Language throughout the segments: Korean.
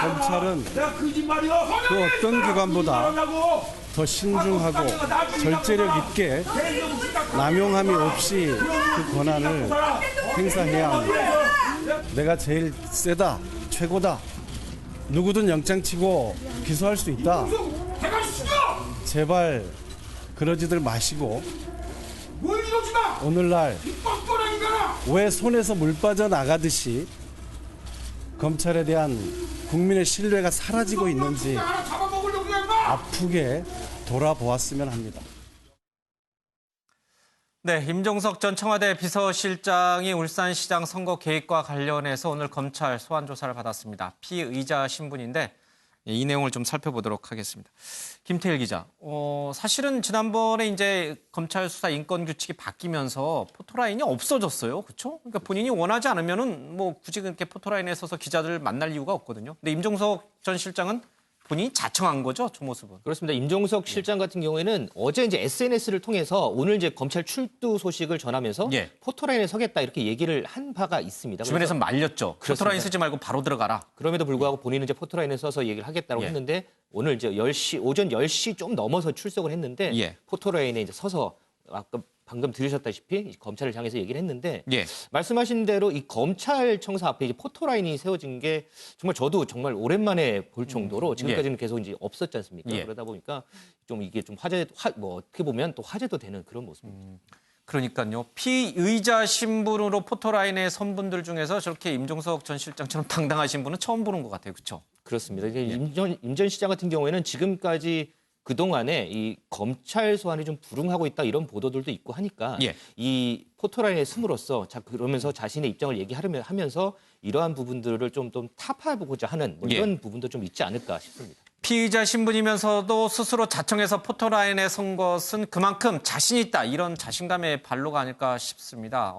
검찰은 그 어떤 기관보다 더 신중하고 절제력 있게 남용함이 없이 그 권한을 행사해야 합니다. 내가 제일 세다, 최고다, 누구든 영장치고 기소할 수 있다. 제발 그러지들 마시고 오늘날 왜 손에서 물 빠져나가듯이 검찰에 대한 국민의 신뢰가 사라지고 있는지 아프게 돌아보았으면 합니다. 네, 임종석 전 청와대 비서실장이 울산시장 선거 개입과 관련해서 오늘 검찰 소환 조사를 받았습니다. 피의자 신분인데 이 내용을 좀 살펴보도록 하겠습니다. 김태일 기자, 사실은 지난번에 이제 검찰 수사 인권 규칙이 바뀌면서 포토라인이 없어졌어요, 그렇죠? 그러니까 본인이 원하지 않으면은 뭐 굳이 그렇게 포토라인에 서서 기자들을 만날 이유가 없거든요. 근데 임종석 전 실장은 본인이 자청한 거죠, 저 모습은. 그렇습니다. 임종석 실장 같은 경우에는 어제 이제 SNS를 통해서 오늘 이제 검찰 출두 소식을 전하면서 포토라인에 서겠다 이렇게 얘기를 한 바가 있습니다. 주변에서 말렸죠. 그렇습니다. 포토라인 쓰지 말고 바로 들어가라. 그럼에도 불구하고 본인은 이제 포토라인에 서서 얘기를 하겠다고 했는데 오늘 이제 오전 10시 좀 넘어서 출석을 했는데 포토라인에 이제 서서 아까 방금 들으셨다시피 검찰을 향해서 얘기를 했는데 말씀하신 대로 이 검찰청사 앞에 이제 포토라인이 세워진 게 정말 저도 정말 오랜만에 볼 정도로 지금까지는 계속 이제 없었지 않습니까? 그러다 보니까 좀 이게 좀 뭐 어떻게 보면 또 화제도 되는 그런 모습입니다. 그러니까요. 피의자 신분으로 포토라인에 선 분들 중에서 저렇게 임종석 전 실장처럼 당당하신 분은 처음 보는 것 같아요. 그렇죠? 그렇습니다. 임 전 시장 같은 경우에는 지금까지 그동안에 이 검찰 소환이 좀 불응하고 있다 이런 보도들도 있고 하니까 이 포토라인에 숨으로써 그러면서 자신의 입장을 얘기하면서 이러한 부분들을 좀 타파해보고자 하는 뭐 이런 부분도 좀 있지 않을까 싶습니다. 피의자 신분이면서도 스스로 자청해서 포토라인에 선 것은 그만큼 자신 있다 이런 자신감의 발로가 아닐까 싶습니다.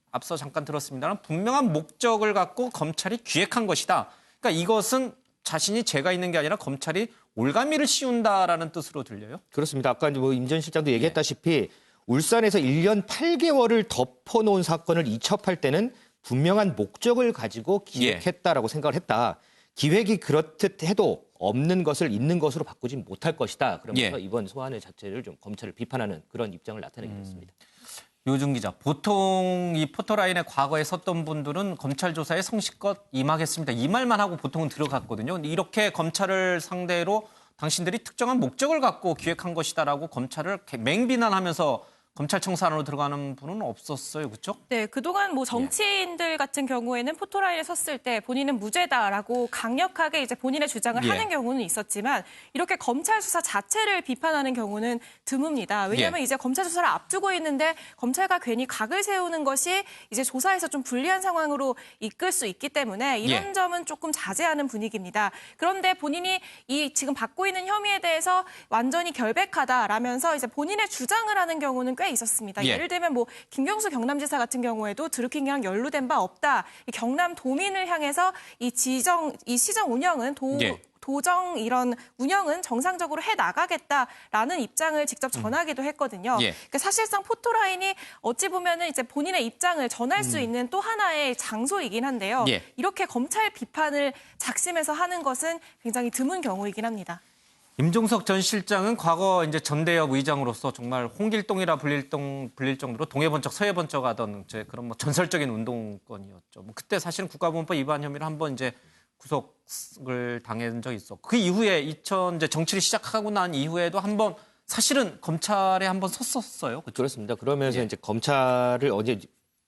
앞서 잠깐 들었습니다만 분명한 목적을 갖고 검찰이 기획한 것이다. 그러니까 이것은 자신이 죄가 있는 게 아니라 검찰이 올가미를 씌운다라는 뜻으로 들려요? 그렇습니다. 아까 뭐 임 전 실장도 얘기했다시피 울산에서 1년 8개월을 덮어놓은 사건을 이첩할 때는 분명한 목적을 가지고 기획했다라고 생각을 했다. 기획이 그렇듯 해도 없는 것을 있는 것으로 바꾸지 못할 것이다. 그러면서 이번 소환의 자체를 좀 검찰을 비판하는 그런 입장을 나타내기도 했습니다. 요즘 기자, 보통 이 포토라인에 과거에 섰던 분들은 검찰 조사에 성실껏 임하겠습니다. 이 말만 하고 보통은 들어갔거든요. 근데 이렇게 검찰을 상대로 당신들이 특정한 목적을 갖고 기획한 것이다라고 검찰을 맹비난하면서 검찰청사 안으로 들어가는 분은 없었어요. 그렇죠? 네, 그동안 뭐 정치인들 같은 경우에는 포토라인에 섰을 때 본인은 무죄다라고 강력하게 이제 본인의 주장을 하는 경우는 있었지만 이렇게 검찰 수사 자체를 비판하는 경우는 드뭅니다. 왜냐하면 이제 검찰 수사를 앞두고 있는데 검찰과 괜히 각을 세우는 것이 이제 조사에서 좀 불리한 상황으로 이끌 수 있기 때문에 이런 점은 조금 자제하는 분위기입니다. 그런데 본인이 이 지금 받고 있는 혐의에 대해서 완전히 결백하다라면서 이제 본인의 주장을 하는 경우는 꽤 있었습니다. 예를 들면 뭐 김경수 경남지사 같은 경우에도 드루킹이랑 연루된 바 없다. 이 경남 도민을 향해서 이 시정 운영은 도정 이런 운영은 정상적으로 해 나가겠다라는 입장을 직접 전하기도 했거든요. 그러니까 사실상 포토라인이 어찌 보면은 이제 본인의 입장을 전할 수 있는 또 하나의 장소이긴 한데요. 이렇게 검찰 비판을 작심해서 하는 것은 굉장히 드문 경우이긴 합니다. 임종석 전 실장은 과거 이제 전대협 의장으로서 정말 홍길동이라 불릴 정도로 동해번쩍 서해번쩍 하던 그런 뭐 전설적인 운동권이었죠. 뭐 그때 사실은 국가보안법 위반 혐의로 한번 이제 구속을 당한 적이 있었고 그 이후에 이제 정치를 시작하고 난 이후에도 한번 사실은 검찰에 한번 섰었어요. 그렇습니다. 그러면서 이제 검찰을 어제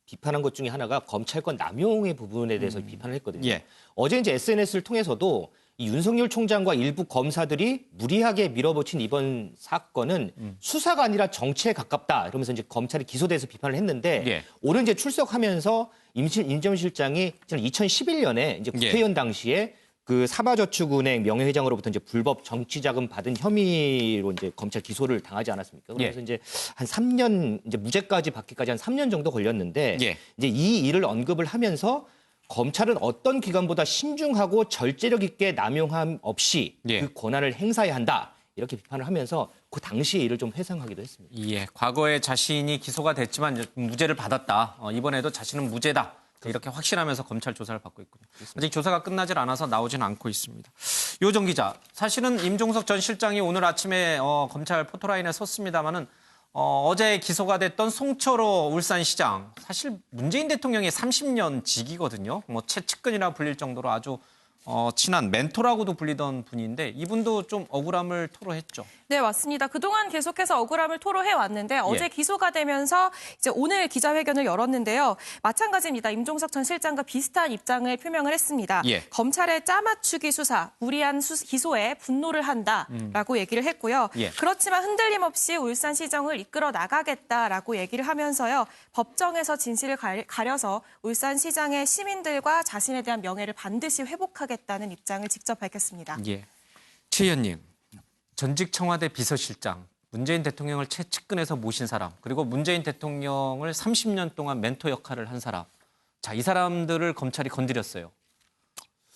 비판한 것 중에 하나가 검찰권 남용의 부분에 대해서 비판을 했거든요. 어제 이제 SNS를 통해서도 이 윤석열 총장과 일부 검사들이 무리하게 밀어붙인 이번 사건은 수사가 아니라 정치에 가깝다. 이러면서 이제 검찰이 기소돼서 비판을 했는데 오늘 이제 출석하면서 임 전 실장이 2011년에 이제 국회의원 당시에 그 사바저축은행 명예회장으로부터 이제 불법 정치자금 받은 혐의로 이제 검찰 기소를 당하지 않았습니까? 그래서 이제 한 3년 이제 무죄까지 받기까지 한 3년 정도 걸렸는데 이제 이 일을 언급을 하면서 검찰은 어떤 기관보다 신중하고 절제력 있게 남용함 없이 그 권한을 행사해야 한다. 이렇게 비판을 하면서 그 당시의 일을 좀 회상하기도 했습니다. 과거에 자신이 기소가 됐지만 무죄를 받았다. 이번에도 자신은 무죄다. 이렇게 확신하면서 검찰 조사를 받고 있군요. 아직 조사가 끝나질 않아서 나오진 않고 있습니다. 요정 기자, 사실은 임종석 전 실장이 오늘 아침에 검찰 포토라인에 섰습니다마는 어제 기소가 됐던 송철호 울산시장, 사실 문재인 대통령의 30년 직이거든요. 뭐 최측근이라 불릴 정도로 아주 친한 멘토라고도 불리던 분인데 이분도 좀 억울함을 토로했죠. 네, 맞습니다. 그동안 계속해서 억울함을 토로해 왔는데 어제 기소가 되면서 이제 오늘 기자회견을 열었는데요. 마찬가지입니다. 임종석 전 실장과 비슷한 입장을 표명을 했습니다. 검찰의 짜맞추기 수사, 무리한 기소에 분노를 한다라고 얘기를 했고요. 그렇지만 흔들림 없이 울산시정을 이끌어 나가겠다라고 얘기를 하면서요. 법정에서 진실을 가려서 울산시장의 시민들과 자신에 대한 명예를 반드시 회복하겠다는 입장을 직접 밝혔습니다. 최 의원님. 전직 청와대 비서실장, 문재인 대통령을 최측근에서 모신 사람, 그리고 문재인 대통령을 30년 동안 멘토 역할을 한 사람. 자, 이 사람들을 검찰이 건드렸어요.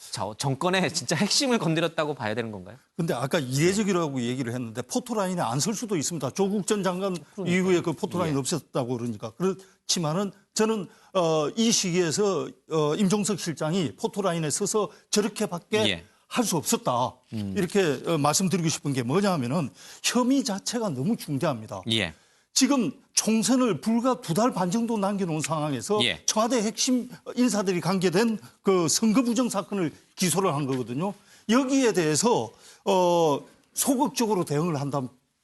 자, 정권의 진짜 핵심을 건드렸다고 봐야 되는 건가요? 근데 아까 이례적이라고 얘기를 했는데 포토라인에 안 설 수도 있습니다. 조국 전 장관 이후에 그 포토라인 없었다고 그러니까. 그렇지만은 저는 이 시기에서 임종석 실장이 포토라인에 서서 저렇게밖에 할 수 없었다. 이렇게 말씀드리고 싶은 게 뭐냐 하면은 혐의 자체가 너무 중대합니다. 지금 총선을 불과 2달 반 정도 남겨놓은 상황에서 청와대 핵심 인사들이 관계된 그 선거 부정 사건을 기소를 한 거거든요. 여기에 대해서 소극적으로 대응을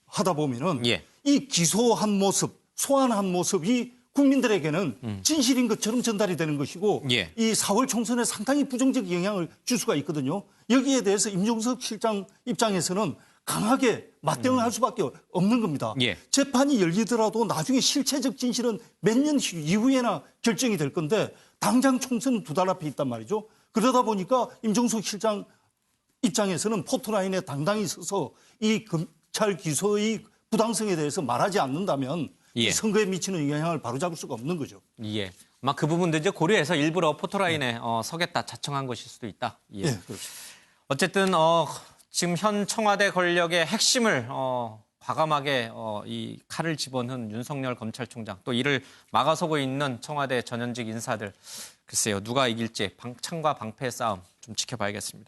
하다 보면은 이 기소한 모습, 소환한 모습이 국민들에게는 진실인 것처럼 전달이 되는 것이고 이 4월 총선에 상당히 부정적 영향을 줄 수가 있거든요. 여기에 대해서 임종석 실장 입장에서는 강하게 맞대응을 할 수밖에 없는 겁니다. 재판이 열리더라도 나중에 실체적 진실은 몇 년 이후에나 결정이 될 건데 당장 총선은 2달 앞에 있단 말이죠. 그러다 보니까 임종석 실장 입장에서는 포토라인에 당당히 서서 이 검찰 기소의 부당성에 대해서 말하지 않는다면 선거에 미치는 영향을 바로잡을 수가 없는 거죠. 아마 그 부분도 이제 고려해서 일부러 포토라인에 서겠다 자청한 것일 수도 있다. 그렇죠. 어쨌든 지금 현 청와대 권력의 핵심을 과감하게 이 칼을 집어넣은 윤석열 검찰총장, 또 이를 막아서고 있는 청와대 전현직 인사들, 글쎄요 누가 이길지 창과 방패의 싸움 좀 지켜봐야겠습니다.